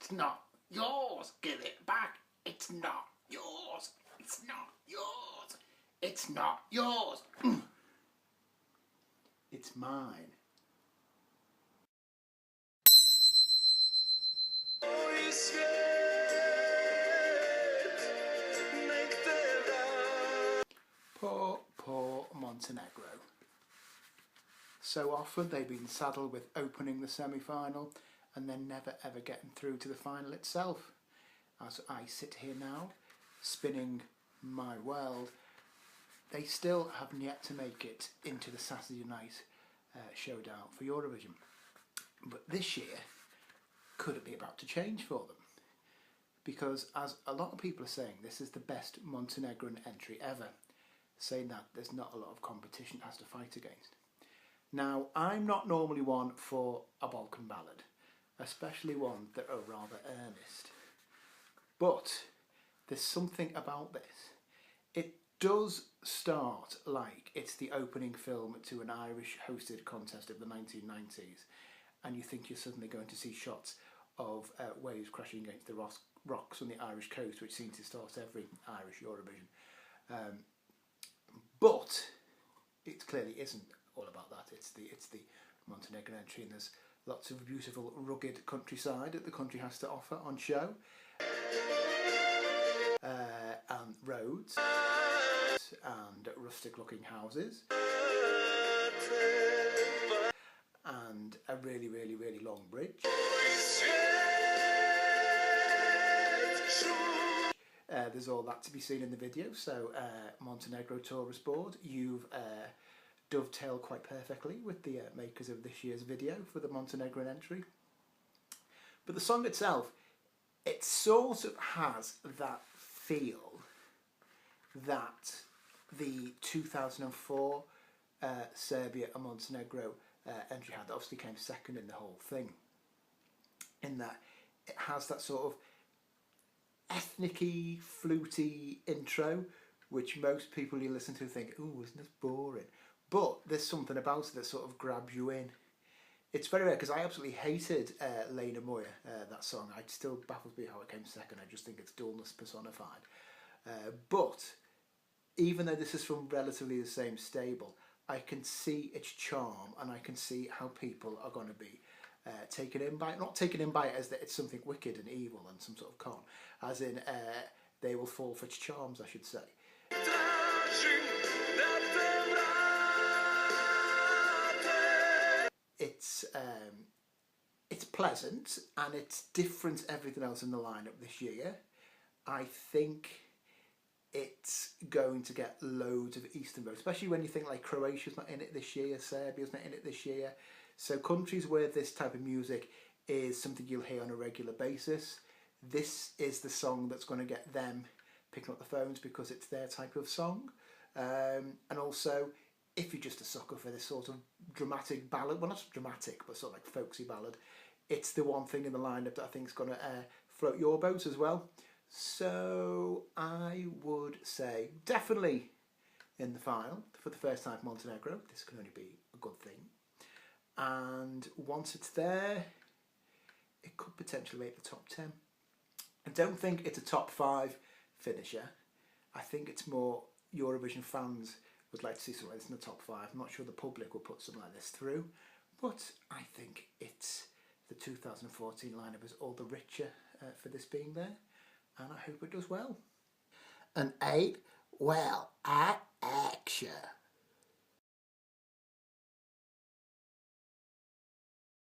It's not yours. Give it back. It's not yours. It's not yours. It's not yours. It's mine. Poor, poor Montenegro. So often they've been saddled with opening the semi-final and then never ever getting through to the final itself. As I sit here now, spinning my world, they still haven't yet to make it into the Saturday night showdown for Eurovision. But this year, could it be about to change for them? Because as a lot of people are saying, this is the best Montenegrin entry ever, saying that there's not a lot of competition it has to fight against. Now, I'm not normally one for a Balkan ballad, especially one that are rather earnest. But there's something about this. It does start like it's the opening film to an Irish-hosted contest of the 1990s, and you think you're suddenly going to see shots of waves crashing against the rocks on the Irish coast, which seems to start every Irish Eurovision. But it clearly isn't all about that. It's the Montenegrin entry, and there's lots of beautiful rugged countryside that the country has to offer on show, and roads and rustic looking houses and a really long bridge. There's all that to be seen in the video, so Montenegro tourist board, you've dovetailed quite perfectly with the makers of this year's video for the Montenegrin entry. But the song itself, it sort of has that feel that the 2004 Serbia and Montenegro entry had, that obviously came second in the whole thing, in that it has that sort of ethnic-y, fluty intro, which most people you listen to think, ooh, isn't this boring? But there's something about it that sort of grabs you in. It's very rare, because I absolutely hated Lena Moya, that song. It still baffles me how it came second. I just think it's dullness personified. But even though this is from relatively the same stable, I can see its charm, and I can see how people are going to be taken in by it. Not taken in by it as that it's something wicked and evil and some sort of con, as in they will fall for its charms, I should say. It's pleasant, and it's different to everything else in the lineup this year. I think it's going to get loads of Eastern votes, especially when you think like Croatia's not in it this year, Serbia's not in it this year. So countries where this type of music is something you'll hear on a regular basis, this is the song that's going to get them picking up the phones because it's their type of song. And also, if you're just a sucker for this sort of dramatic ballad, well, not dramatic, but sort of like folksy ballad, it's the one thing in the lineup that I think is going to float your boat as well. So I would say definitely in the final for the first time for Montenegro. This can only be a good thing. And once it's there, it could potentially make the top 10. I don't think it's a top 5 finisher. I think it's more Eurovision fans would like to see something like this in the top 5. I'm not sure the public will put something like this through, but I think it's the 2014 lineup is all the richer for this being there, and I hope it does well. An 8, well, action.